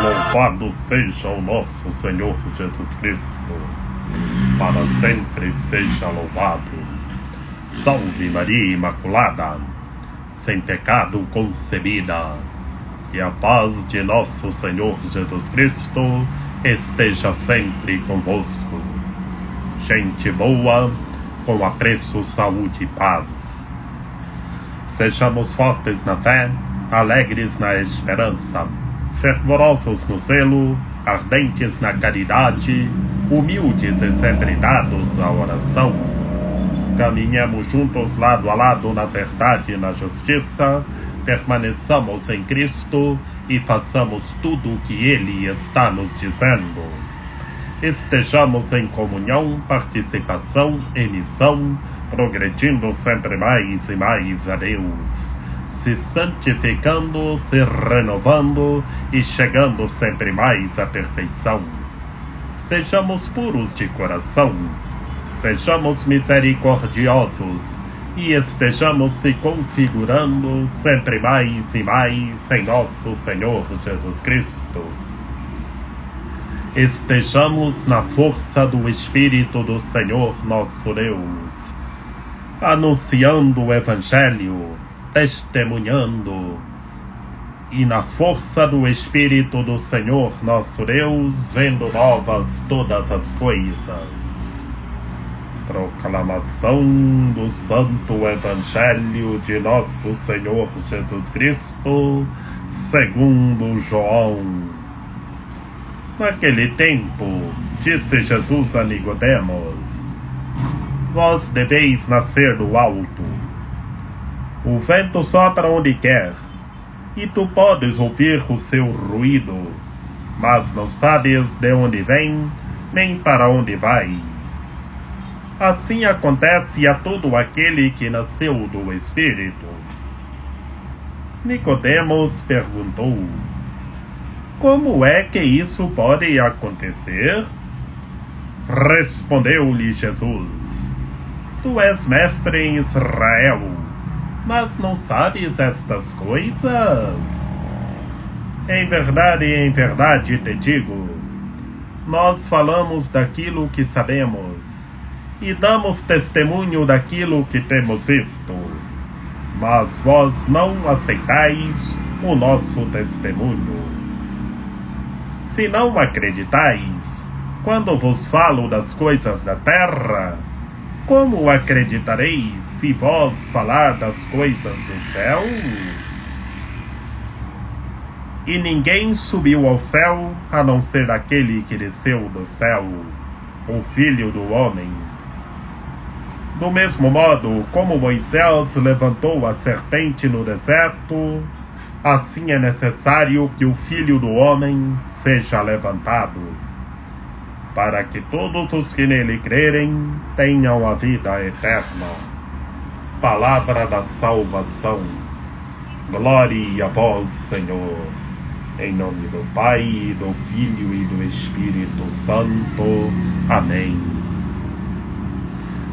Louvado seja o nosso Senhor Jesus Cristo, para sempre seja louvado. Salve Maria Imaculada, sem pecado concebida, e a paz de nosso Senhor Jesus Cristo esteja sempre convosco. Gente boa, com apreço, saúde e paz. Sejamos fortes na fé, alegres na esperança, fervorosos no zelo, ardentes na caridade, humildes e sempre dados à oração. Caminhemos juntos lado a lado na verdade e na justiça, permaneçamos em Cristo e façamos tudo o que Ele está nos dizendo. Estejamos em comunhão, participação e missão, progredindo sempre mais e mais a Deus, se santificando, se renovando e chegando sempre mais à perfeição. Sejamos puros de coração, sejamos misericordiosos e estejamos se configurando sempre mais e mais em nosso Senhor Jesus Cristo. Estejamos na força do Espírito do Senhor nosso Deus, anunciando o Evangelho, testemunhando, e na força do Espírito do Senhor nosso Deus, vendo novas todas as coisas. Proclamação do Santo Evangelho de nosso Senhor Jesus Cristo, segundo João. Naquele tempo, disse Jesus a Nicodemos: vós deveis nascer do alto. O vento sopra onde quer, e tu podes ouvir o seu ruído, mas não sabes de onde vem, nem para onde vai. Assim acontece a todo aquele que nasceu do Espírito. Nicodemos perguntou: como é que isso pode acontecer? Respondeu-lhe Jesus: tu és mestre em Israel, mas não sabes estas coisas? Em verdade te digo, nós falamos daquilo que sabemos e damos testemunho daquilo que temos visto, mas vós não aceitais o nosso testemunho. Se não acreditais quando vos falo das coisas da terra, como acreditareis se vós falar das coisas do céu? E ninguém subiu ao céu, a não ser aquele que desceu do céu, o Filho do Homem. Do mesmo modo, como Moisés levantou a serpente no deserto, assim é necessário que o Filho do Homem seja levantado, para que todos os que nele crerem tenham a vida eterna. Palavra da salvação. Glória a vós, Senhor. Em nome do Pai, e do Filho e do Espírito Santo. Amém.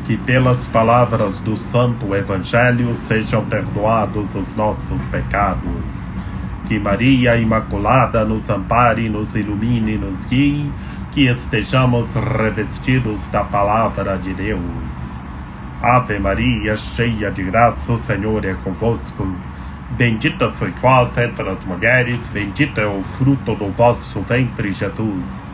Que pelas palavras do Santo Evangelho sejam perdoados os nossos pecados. Que Maria Imaculada nos ampare, nos ilumine e nos guie. Que estejamos revestidos da Palavra de Deus. Ave Maria, cheia de graça, o Senhor é convosco. Bendita sois vós entre as mulheres, bendito é o fruto do vosso ventre, Jesus.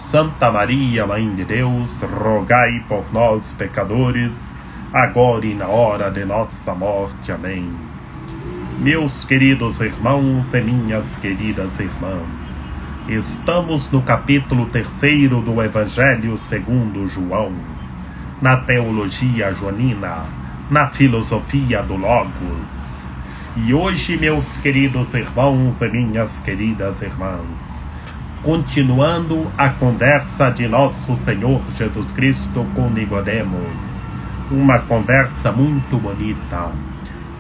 Santa Maria, Mãe de Deus, rogai por nós, pecadores, agora e na hora de nossa morte. Amém. Meus queridos irmãos e minhas queridas irmãs, estamos no capítulo 3 do Evangelho segundo João, na teologia joanina, na filosofia do Logos. E hoje, meus queridos irmãos e minhas queridas irmãs, continuando a conversa de nosso Senhor Jesus Cristo com Nicodemos, uma conversa muito bonita,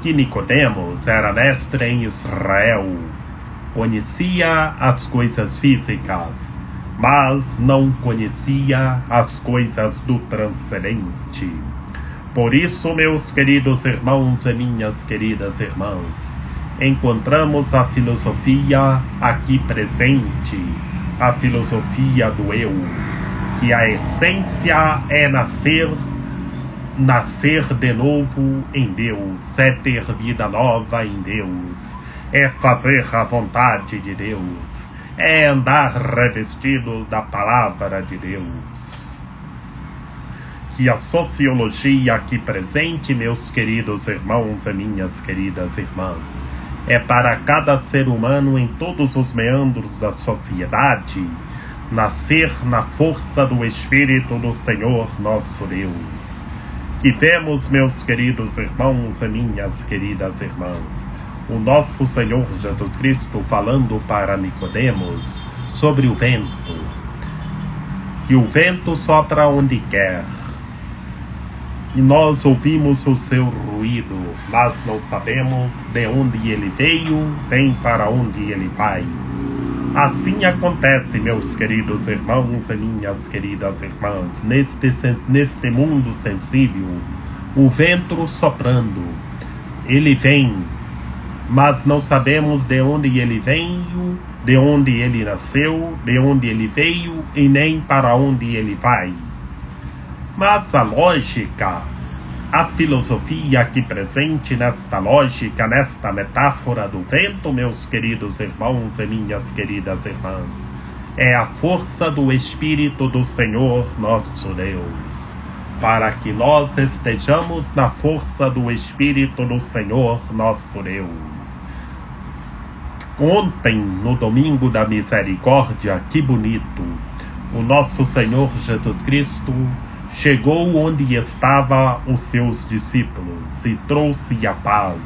que Nicodemos era mestre em Israel, conhecia as coisas físicas, mas não conhecia as coisas do transcendente. Por isso, meus queridos irmãos e minhas queridas irmãs, encontramos a filosofia aqui presente, a filosofia do eu, que a essência é nascer de novo em Deus, é ter vida nova em Deus, é fazer a vontade de Deus, é andar revestidos da palavra de Deus. Que a sociologia aqui presente, meus queridos irmãos e minhas queridas irmãs, é para cada ser humano em todos os meandros da sociedade nascer na força do Espírito do Senhor nosso Deus. Que vemos, meus queridos irmãos e minhas queridas irmãs, o nosso Senhor Jesus Cristo falando para Nicodemos sobre o vento, que o vento sopra onde quer, e nós ouvimos o seu ruído, mas não sabemos de onde ele veio, nem para onde ele vai. Assim acontece, meus queridos irmãos e minhas queridas irmãs, neste mundo sensível, o vento soprando. Ele vem, mas não sabemos de onde ele veio, de onde ele nasceu, de onde ele veio e nem para onde ele vai. Mas a lógica, a filosofia aqui presente nesta lógica, nesta metáfora do vento, meus queridos irmãos e minhas queridas irmãs, é a força do Espírito do Senhor nosso Deus, para que nós estejamos na força do Espírito do Senhor nosso Deus. Ontem, no domingo da misericórdia, que bonito, o nosso Senhor Jesus Cristo chegou onde estavam os seus discípulos e trouxe a paz.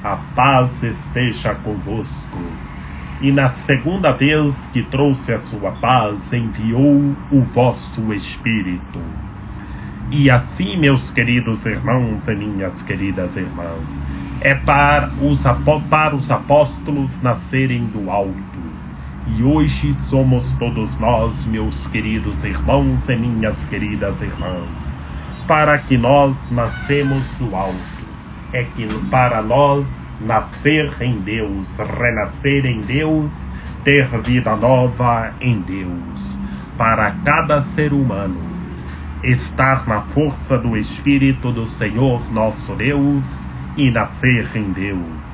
A paz esteja convosco. E na segunda vez que trouxe a sua paz, enviou o vosso Espírito. E assim, meus queridos irmãos e minhas queridas irmãs, é para os apóstolos nascerem do alto. E hoje somos todos nós, meus queridos irmãos e minhas queridas irmãs, para que nós nascemos do alto. É que para nós nascer em Deus, renascer em Deus, ter vida nova em Deus. Para cada ser humano estar na força do Espírito do Senhor nosso Deus e nascer em Deus.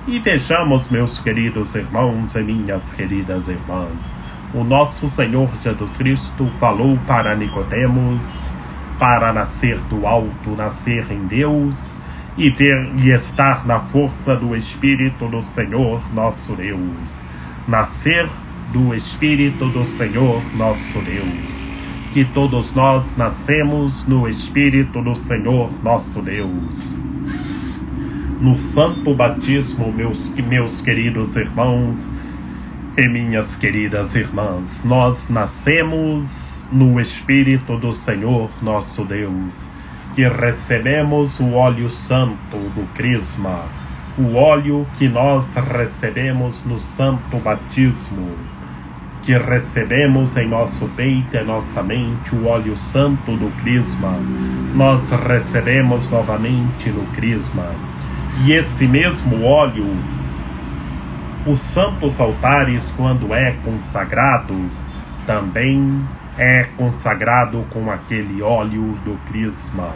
E vejamos, meus queridos irmãos e minhas queridas irmãs, o nosso Senhor Jesus Cristo falou para Nicodemos para nascer do alto, nascer em Deus e estar na força do Espírito do Senhor nosso Deus. Nascer do Espírito do Senhor nosso Deus. Que todos nós nascemos no Espírito do Senhor nosso Deus. No santo batismo, meus queridos irmãos e minhas queridas irmãs, nós nascemos no Espírito do Senhor nosso Deus, que recebemos o óleo santo do crisma, o óleo que nós recebemos no santo batismo, que recebemos em nosso peito e nossa mente, o óleo santo do crisma, nós recebemos novamente no crisma. E esse mesmo óleo, os santos altares, quando é consagrado, também é consagrado com aquele óleo do crisma.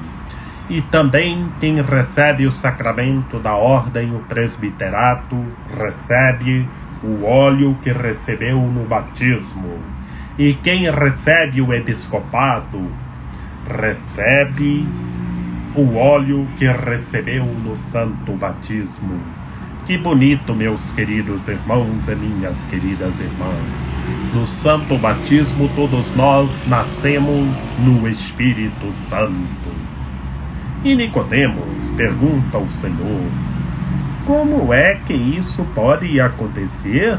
E também quem recebe o sacramento da ordem, o presbiterato, recebe o óleo que recebeu no batismo. E quem recebe o episcopado, recebe o óleo que recebeu no santo batismo. Que bonito, meus queridos irmãos e minhas queridas irmãs. No santo batismo todos nós nascemos no Espírito Santo. E Nicodemos pergunta ao Senhor: como é que isso pode acontecer?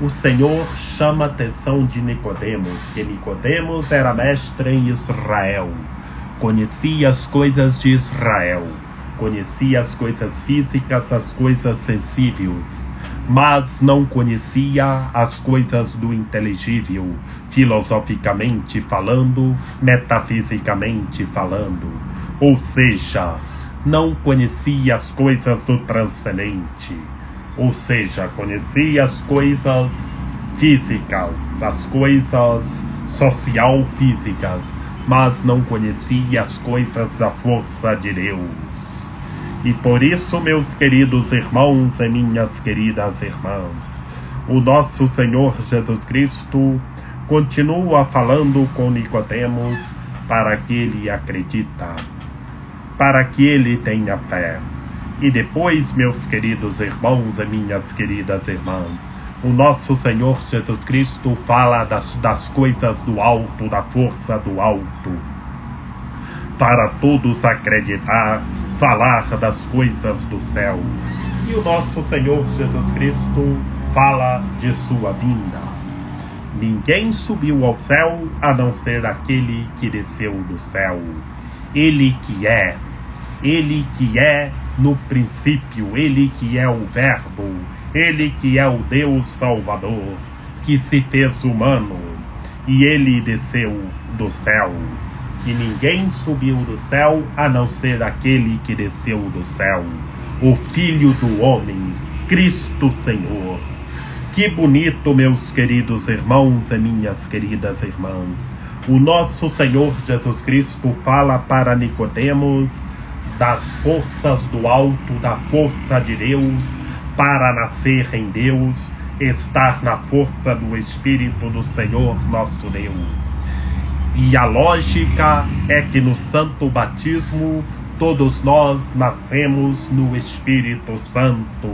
O Senhor chama a atenção de Nicodemos, que Nicodemos era mestre em Israel, conhecia as coisas de Israel, conhecia as coisas físicas, as coisas sensíveis, mas não conhecia as coisas do inteligível, filosoficamente falando, metafisicamente falando. Ou seja, não conhecia as coisas do transcendente, ou seja, conhecia as coisas físicas, as coisas social-físicas, mas não conhecia as coisas da força de Deus. E por isso, meus queridos irmãos e minhas queridas irmãs, o nosso Senhor Jesus Cristo continua falando com Nicodemos para que ele acredita, para que ele tenha fé. E depois, meus queridos irmãos e minhas queridas irmãs, o nosso Senhor Jesus Cristo fala das coisas do alto, da força do alto, para todos acreditar, falar das coisas do céu. E o nosso Senhor Jesus Cristo fala de sua vinda. Ninguém subiu ao céu a não ser aquele que desceu do céu. Ele que é no princípio, Ele que é o Verbo, Ele que é o Deus Salvador, que se fez humano, e Ele desceu do céu. Que ninguém subiu do céu a não ser aquele que desceu do céu, o Filho do Homem, Cristo Senhor. Que bonito, meus queridos irmãos e minhas queridas irmãs. O nosso Senhor Jesus Cristo fala para Nicodemos das forças do alto, da força de Deus, para nascer em Deus, estar na força do Espírito do Senhor nosso Deus. E a lógica é que no santo batismo todos nós nascemos no Espírito Santo,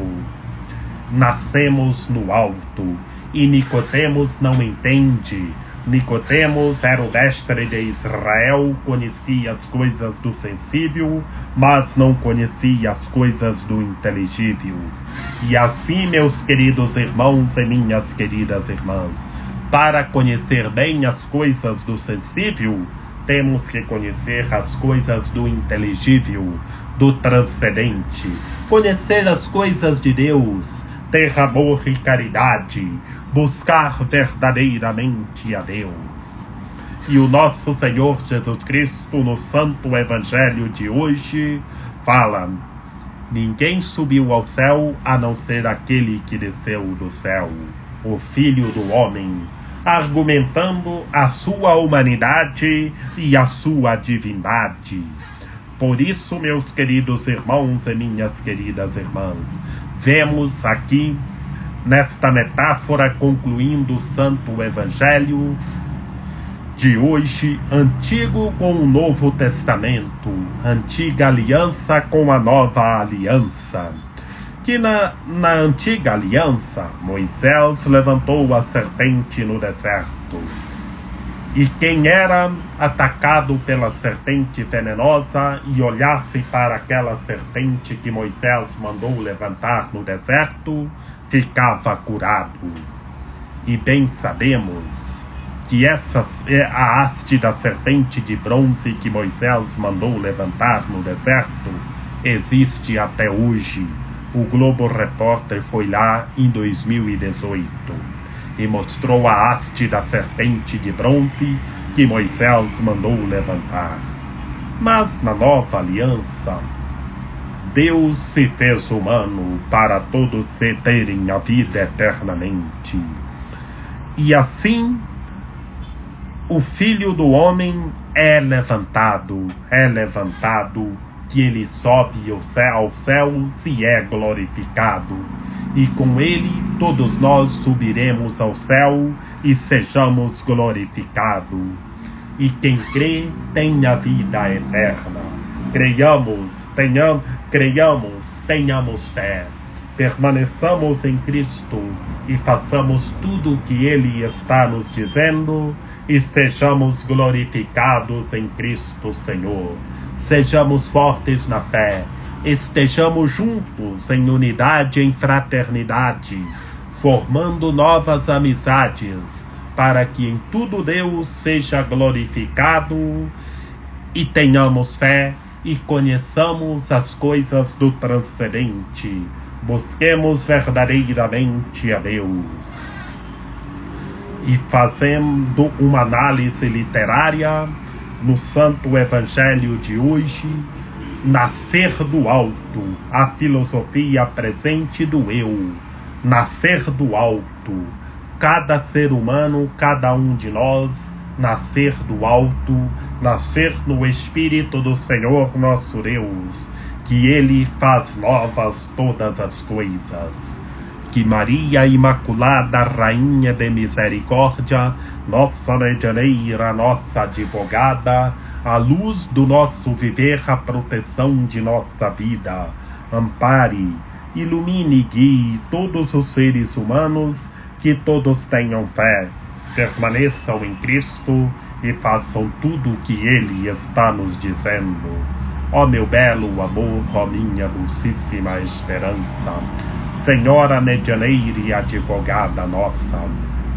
nascemos no alto. E Nicodemos não entende. Nicodemos era o mestre de Israel, conhecia as coisas do sensível, mas não conhecia as coisas do inteligível. E assim, meus queridos irmãos e minhas queridas irmãs, para conhecer bem as coisas do sensível, temos que conhecer as coisas do inteligível, do transcendente, conhecer as coisas de Deus, ter amor e caridade, buscar verdadeiramente a Deus. E o nosso Senhor Jesus Cristo, no Santo Evangelho de hoje, fala: ninguém subiu ao céu a não ser aquele que desceu do céu, o Filho do Homem, argumentando a sua humanidade e a sua divindade. Por isso, meus queridos irmãos e minhas queridas irmãs, vemos aqui, nesta metáfora, concluindo o Santo Evangelho de hoje, Antigo com o Novo Testamento, Antiga Aliança com a Nova Aliança. Que na Antiga Aliança, Moisés levantou a serpente no deserto. E quem era atacado pela serpente venenosa e olhasse para aquela serpente que Moisés mandou levantar no deserto, ficava curado. E bem sabemos que essa é a haste da serpente de bronze que Moisés mandou levantar no deserto, existe até hoje. O Globo Repórter foi lá em 2018 e mostrou a haste da serpente de bronze que Moisés mandou levantar. Mas na nova aliança, Deus se fez humano para todos terem a vida eternamente. E assim, o Filho do Homem é levantado, que ele sobe ao céu e é glorificado. E com ele todos nós subiremos ao céu e sejamos glorificados. E quem crê tem a vida eterna. Tenhamos fé. Permaneçamos em Cristo e façamos tudo o que Ele está nos dizendo e sejamos glorificados em Cristo Senhor. Sejamos fortes na fé, estejamos juntos em unidade, em fraternidade, formando novas amizades, para que em tudo Deus seja glorificado e tenhamos fé e conheçamos as coisas do transcendente. Busquemos verdadeiramente a Deus. E fazendo uma análise literária no Santo Evangelho de hoje, nascer do alto, a filosofia presente do eu, nascer do alto, cada ser humano, cada um de nós, nascer do alto, nascer no Espírito do Senhor nosso Deus, que Ele faz novas todas as coisas. Que Maria Imaculada, Rainha de Misericórdia, nossa medianeira, nossa advogada, a luz do nosso viver, a proteção de nossa vida, ampare, ilumine e guie todos os seres humanos, que todos tenham fé, permaneçam em Cristo e façam tudo o que Ele está nos dizendo. Ó meu belo amor, ó minha dulcíssima esperança, Senhora medianeira e advogada nossa,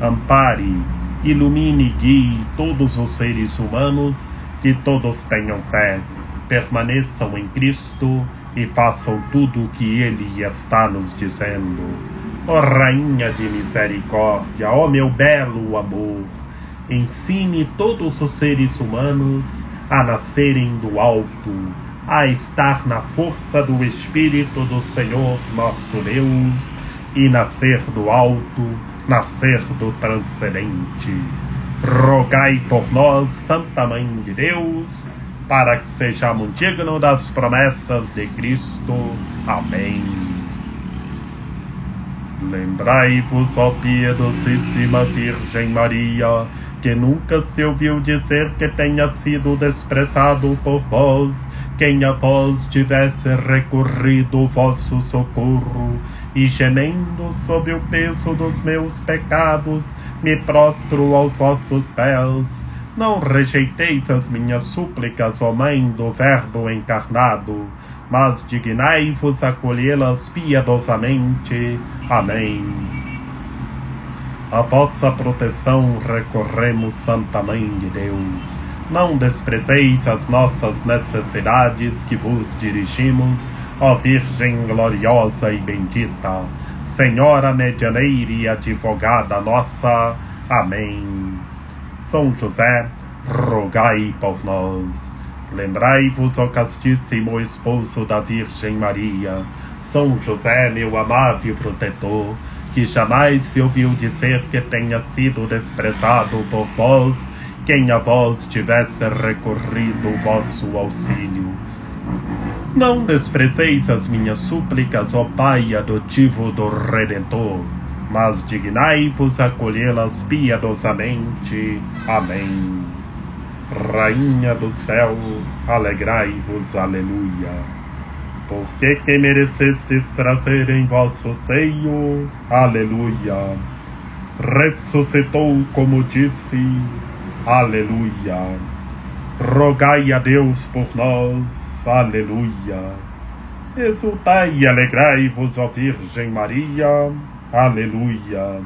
ampare, ilumine e guie todos os seres humanos, que todos tenham fé, permaneçam em Cristo e façam tudo o que Ele está nos dizendo. Ó Rainha de Misericórdia, ó meu belo amor, ensine todos os seres humanos a nascerem do alto, a estar na força do Espírito do Senhor nosso Deus e nascer do alto, nascer do transcendente. Rogai por nós, Santa Mãe de Deus, para que sejamos dignos das promessas de Cristo. Amém. Lembrai-vos, ó piedosíssima Virgem Maria, que nunca se ouviu dizer que tenha sido desprezado por vós quem a vós tivesse recorrido o vosso socorro, e gemendo sob o peso dos meus pecados, me prostro aos vossos pés. Não rejeiteis as minhas súplicas, ó Mãe do Verbo encarnado, mas dignai-vos acolhê-las piedosamente. Amém. A vossa proteção recorremos, Santa Mãe de Deus. Não desprezeis as nossas necessidades que vos dirigimos, ó Virgem gloriosa e bendita, Senhora medianeira e advogada nossa. Amém. São José, rogai por nós. Lembrai-vos, ó castíssimo esposo da Virgem Maria, São José, meu amável protetor, que jamais se ouviu dizer que tenha sido desprezado por vós quem a vós tivesse recorrido o vosso auxílio. Não desprezeis as minhas súplicas, ó Pai adotivo do Redentor, mas dignai-vos acolhê-las piedosamente. Amém. Rainha do céu, alegrai-vos, aleluia, porque que merecestes trazer em vosso seio, aleluia, ressuscitou como disse, aleluia, rogai a Deus por nós, aleluia, exultai e alegrai-vos, ó Virgem Maria, aleluia,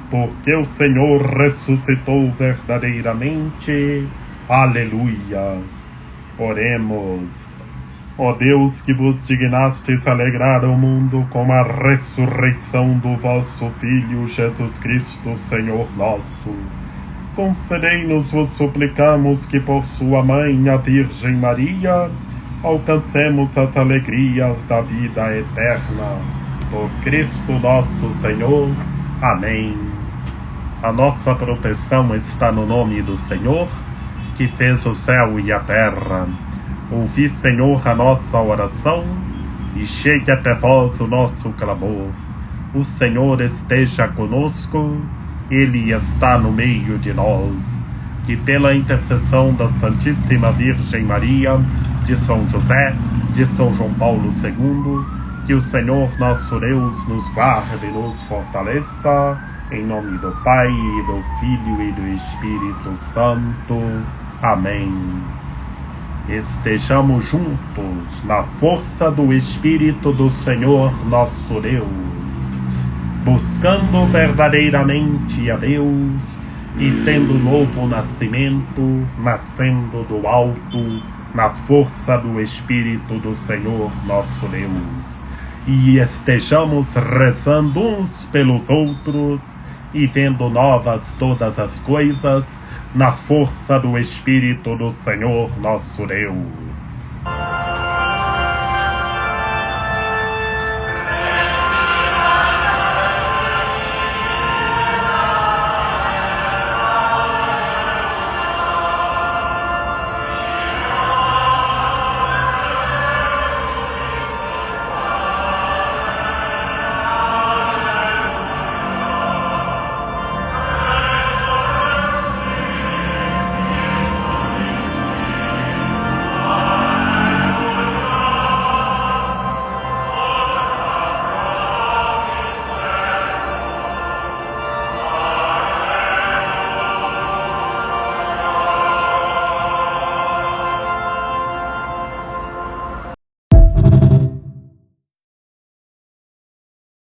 porque o Senhor ressuscitou verdadeiramente, aleluia. Oremos. Ó Deus, que vos dignastes alegrar o mundo com a ressurreição do vosso Filho Jesus Cristo, Senhor nosso, concedei-nos, vos suplicamos, que por sua mãe, a Virgem Maria, alcancemos as alegrias da vida eterna. Por Cristo nosso Senhor. Amém. A nossa proteção está no nome do Senhor, que fez o céu e a terra. Ouvi, Senhor, a nossa oração, e chegue até vós o nosso clamor. O Senhor esteja conosco, Ele está no meio de nós. Que pela intercessão da Santíssima Virgem Maria, de São José, de São João Paulo II, que o Senhor nosso Deus nos guarde e nos fortaleça, em nome do Pai, e do Filho e do Espírito Santo. Amém. Estejamos juntos na força do Espírito do Senhor nosso Deus, buscando verdadeiramente a Deus e tendo novo nascimento, nascendo do alto, na força do Espírito do Senhor nosso Deus. E estejamos rezando uns pelos outros e vendo novas todas as coisas, na força do Espírito do Senhor nosso Deus.